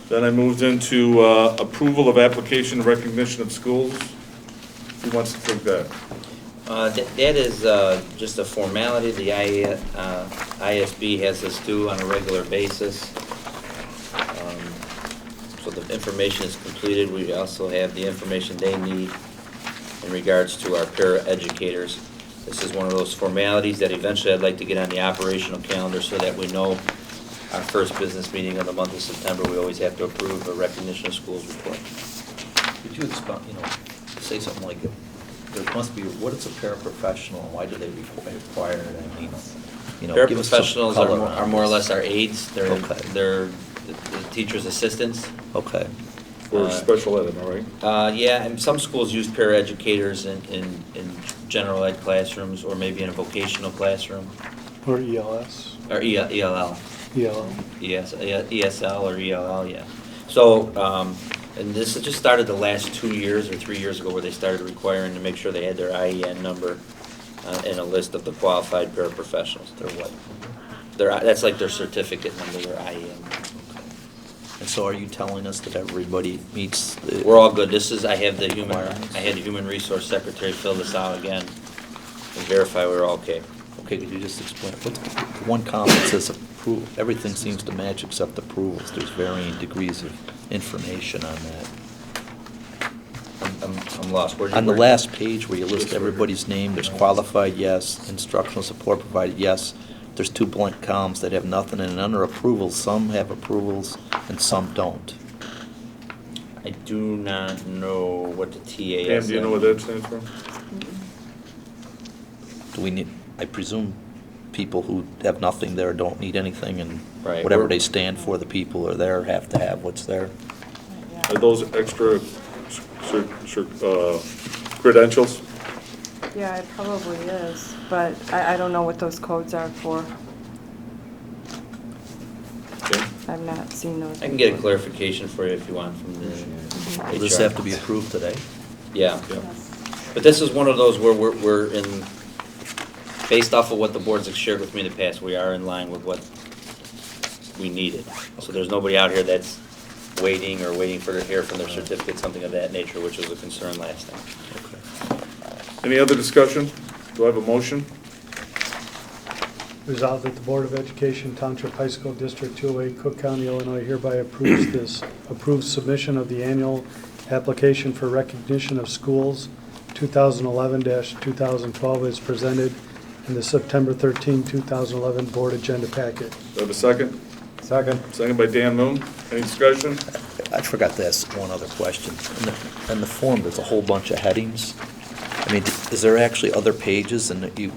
Then I moved into approval of application recognition of schools. Who wants to take that? That is just a formality. The ISB has us do on a regular basis. So the information is completed. We also have the information they need in regards to our para-educators. This is one of those formalities that eventually I'd like to get on the operational calendar so that we know our first business meeting of the month of September, we always have to approve a recognition of schools report. Could you expound, say something like, there must be, what is a paraprofessional and why do they require it? I mean, give us some Paraprofessionals color are on more or this. less our aides. They're, Okay. they're the teacher's assistants. Okay. For special ed, am I right? Yeah, and some schools use paraeducators in general ed classrooms or maybe in a vocational classroom. Or ELS. Or ELL. ELL. ESL or ELL, yeah. So, and this has just started the last 2 years or 3 years ago where they started requiring to make sure they had their IEN number and a list of the qualified paraprofessionals. They're what? That's like their certificate number, their IEN. And so are you telling us that everybody meets the... We're all good. This is, I had the requirements? human resource secretary fill this out again and verify we're all okay. Okay, could you just explain, what's the one comment says approval, everything seems to match except approvals, there's varying degrees of information on that. I'm lost. On the last page where you list everybody's name, there's qualified, yes, instructional support provided, yes. There's 2 blank columns that have nothing, and under approvals, some have approvals and some don't. I do not know what the TAS Pam, do you know what that stands for? Do we need, I presume people who have nothing there don't need anything, and Right. whatever they stand for, the people are there have to have what's there? Are those extra credentials? Yeah, it probably is, but I don't know what those codes are for. Okay. I've not seen those. I can get a before. clarification for you if you want from the Will this HR. have to be approved today? Yeah. Yeah. But this is one of those where we're in, based off of what the boards have shared with me in the past, we are in line with what we needed. So there's nobody out here that's waiting for to hear from their certificate, something of that nature, which was a concern last time. Okay. Any other discussion? Do I have a motion? Resolved that the Board of Education, Township High School District 208, Cook County, Illinois hereby approves submission of the annual application for recognition of schools 2011-2012 as presented in the September 13, 2011 Board Agenda Packet. Do I have a second? Second. Second by Dan Moon. Any discussion? I forgot to ask one other question. In the form, there's a whole bunch of headings. I mean, is there actually other pages and that you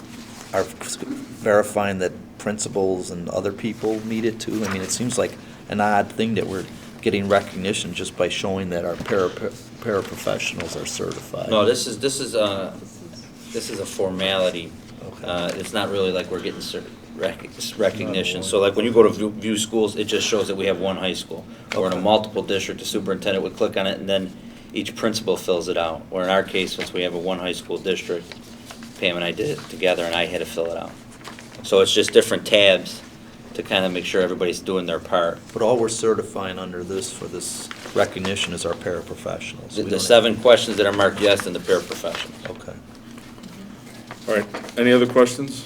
are verifying that principals and other people meet it too? I mean, it seems like an odd thing that we're getting recognition just by showing that our paraprofessionals are certified. No, this is a formality. Okay. It's not really like we're getting recognition. So like when you go to view schools, it just shows that we have one high school. Or in a Okay. multiple district, the superintendent would click on it and then each principal fills it out. Or in our case, since we have a one high school district, Pam and I did it together and I had to fill it out. So it's just different tabs to kind of make sure everybody's doing their part. But all we're certifying under this for this recognition is our paraprofessionals. We The don't 7 questions that are marked yes and the paraprofessional. Okay. All right. Any other questions?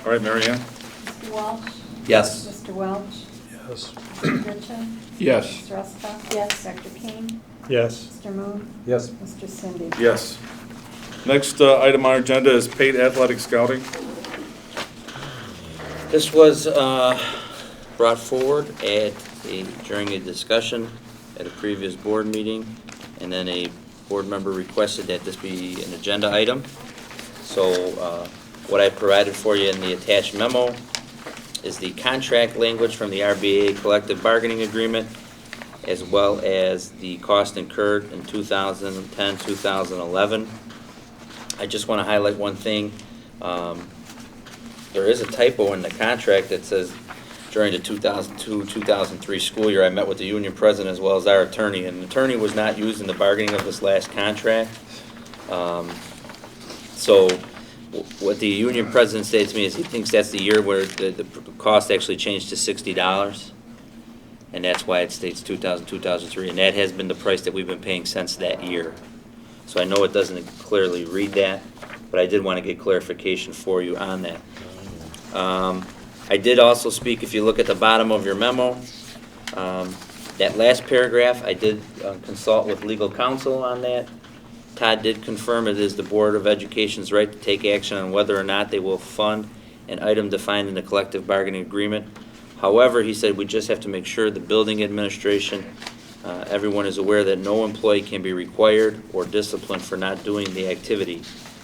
All right, Mary Ann? Mr. Walsh? Yes. Mr. Welch? Yes. Mr. Goodchick? Yes. Ms. Hruska? Yes. Dr. King? Yes. Mr. Moon? Yes. Mr. Sunde? Yes. Next item on our agenda is paid athletic scouting. This was brought forward during a discussion at a previous board meeting, and then a board member requested that this be an agenda item. So what I provided for you in the attached memo is the contract language from the RBA collective bargaining agreement, as well as the cost incurred in 2010, 2011. I just want to highlight one thing. There is a typo in the contract that says during the 2002-2003 school year, I met with the union president as well as our attorney, and the attorney was not used in the bargaining of this last contract. So what the union president stated to me is he thinks that's the year where the cost actually changed to $60. and that's why it states 2000, 2003, and that has been the price that we've been paying since that year. So I know it doesn't clearly read that, but I did want to get clarification for you on that. I did also speak, if you look at the bottom of your memo, that last paragraph, I did consult with legal counsel on that. Todd did confirm it is the Board of Education's right to take action on whether or not they will fund an item defined in the collective bargaining agreement. However, he said we just have to make sure the building administration, everyone is aware that no employee can be required or disciplined for not doing the activity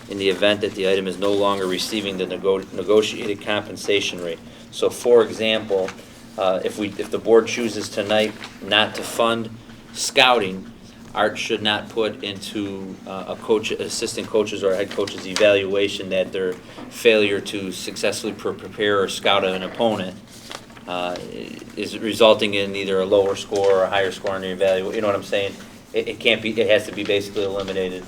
in the event that the item is no longer receiving the negotiated compensation rate. So for example, if the board chooses tonight not to fund scouting, Art should not put into assistant coaches or head coaches evaluation that their failure to successfully prepare or scout an opponent is resulting in either a lower score or a higher score on the evaluation. You know what I'm saying? It can't be. It has to be basically eliminated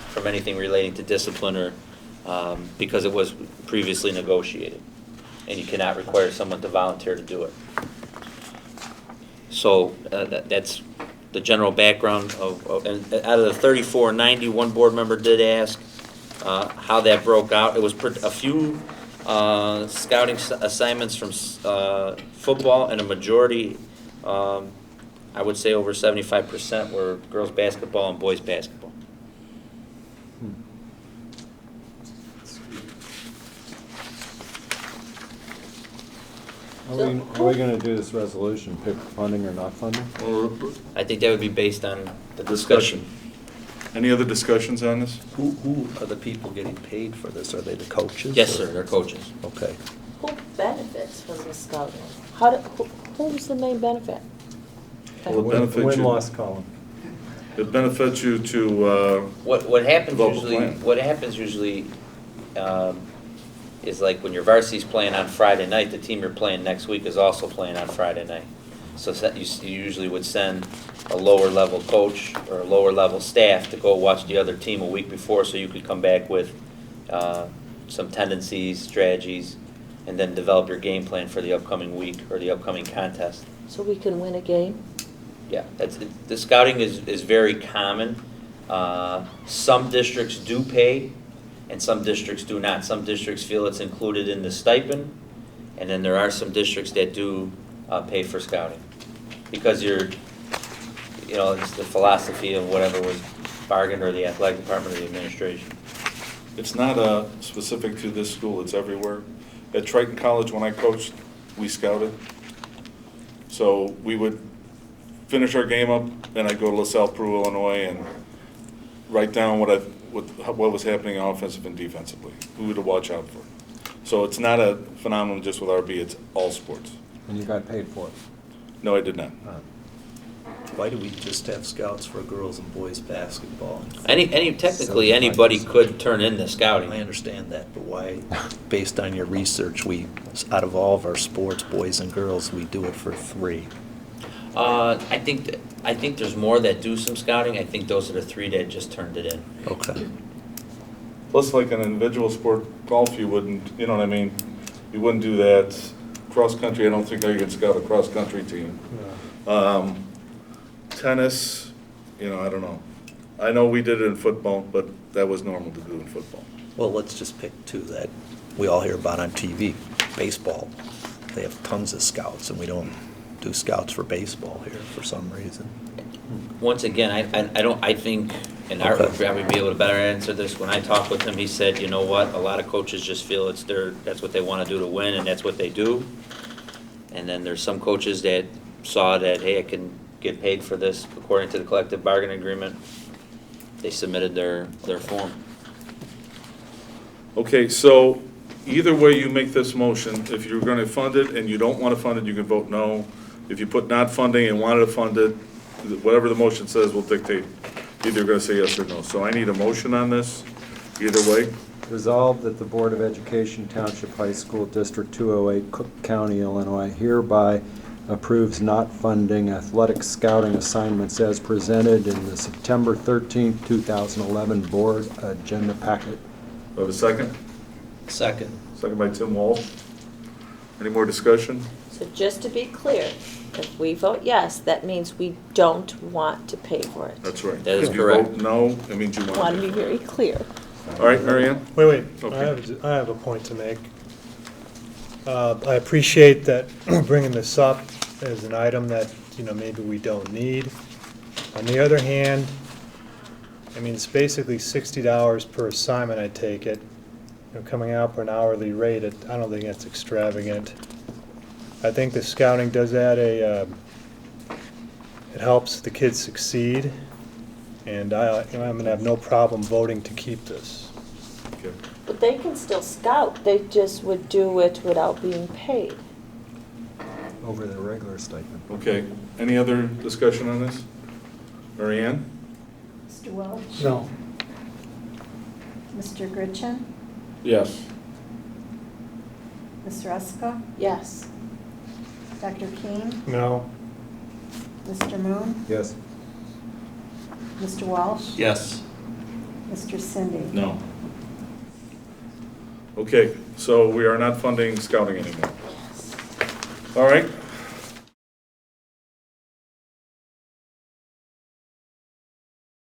from anything relating to discipline or because it was previously negotiated, and you cannot require someone to volunteer to do it. So that's the general background and out of the 3490, one board member did ask how that broke out. It was a few scouting assignments from football, and a majority, I would say over 75%, were girls basketball and boys basketball. Are we gonna do this resolution, pick funding or not funding? I think that would be based on the discussion. Any other discussions on this? Who are the people getting paid for this? Are they the coaches? Yes, or- sir, they're coaches. Okay. Who benefits from the scouting? Who's the main benefit? Well, it benefits you. Win-loss column. It benefits you to, What happens Develop a usually, plan. what happens usually is like when your varsity's playing on Friday night, the team you're playing next week is also playing on Friday night. So you usually would send a lower level coach or a lower level staff to go watch the other team a week before, so you could come back with some tendencies, strategies, and then develop your game plan for the upcoming week or the upcoming contest. So we can win a game? Yeah, the scouting is very common. Some districts do pay, and some districts do not. Some districts feel it's included in the stipend, and then there are some districts that do pay for scouting. Because it's the philosophy of whatever was bargained, or the athletic department or the administration. it's not specific to this school, it's everywhere. At Triton College, when I coached, we scouted. So we would finish our game up, and I'd go to LaSalle, Peru, Illinois, and write down what was happening offensive and defensively, who to watch out for. So it's not a phenomenon just with RB, it's all sports. And you got paid for it. No, I did not. Why do we just have scouts for girls and boys basketball? Technically, anybody could turn in the scouting. I understand that, but why, based on your research, out of all of our sports, boys and girls, we do it for 3? I think there's more that do some scouting. I think those are the 3 that just turned it in. Okay. Plus, like an individual sport, golf, you wouldn't, you know what I mean? You wouldn't do that. Cross-country, I don't think you can scout a cross-country team. Tennis, I don't know. I know we did it in football, but that was normal to do in football. Well, let's just pick 2 that we all hear about on TV. Baseball, they have tons of scouts, and we don't do scouts for baseball here for some reason. Once again, I think, and Art would probably be able to better answer this. When I talked with him, he said, you know what, a lot of coaches just feel that's what they want to do to win, and that's what they do. And then there's some coaches that saw that, hey, I can get paid for this according to the collective bargaining agreement. They submitted their form. Okay, so either way you make this motion, if you're going to fund it and you don't want to fund it, you can vote no. If you put not funding and wanted to fund it, whatever the motion says will dictate either you're going to say yes or no. So I need a motion on this, either way. Resolved that the Board of Education Township High School District 208, Cook County, Illinois hereby approves not funding athletic scouting assignments as presented in the September 13, 2011 board agenda packet. Do I have a second? Second. Second by Tim Walsh. Any more discussion? So just to be clear, if we vote yes, that means we don't want to pay for it. That's right. That is If you correct. vote no, it means you I want want to to. be very clear. All right, Mary Ann? Wait, Okay. I have a point to make. I appreciate that bringing this up as an item that, maybe we don't need. On the other hand, I mean, it's basically $60 per assignment, I take it. Coming out for an hourly rate, I don't think that's extravagant. I think the scouting does add it helps the kids succeed, and I'm gonna have no problem voting to keep this. Okay. But they can still scout, they just would do it without being paid. Over the regular stipend. Okay, any other discussion on this? Mary Ann? Mr. Welch? No. Mr. Gritchen? Yes. Ms. Hruska? Yes. Dr. King? No. Mr. Moon? Yes. Mr. Walsh? Yes. Mr. Sunde? No. Okay, so we are not funding scouting anymore. All right,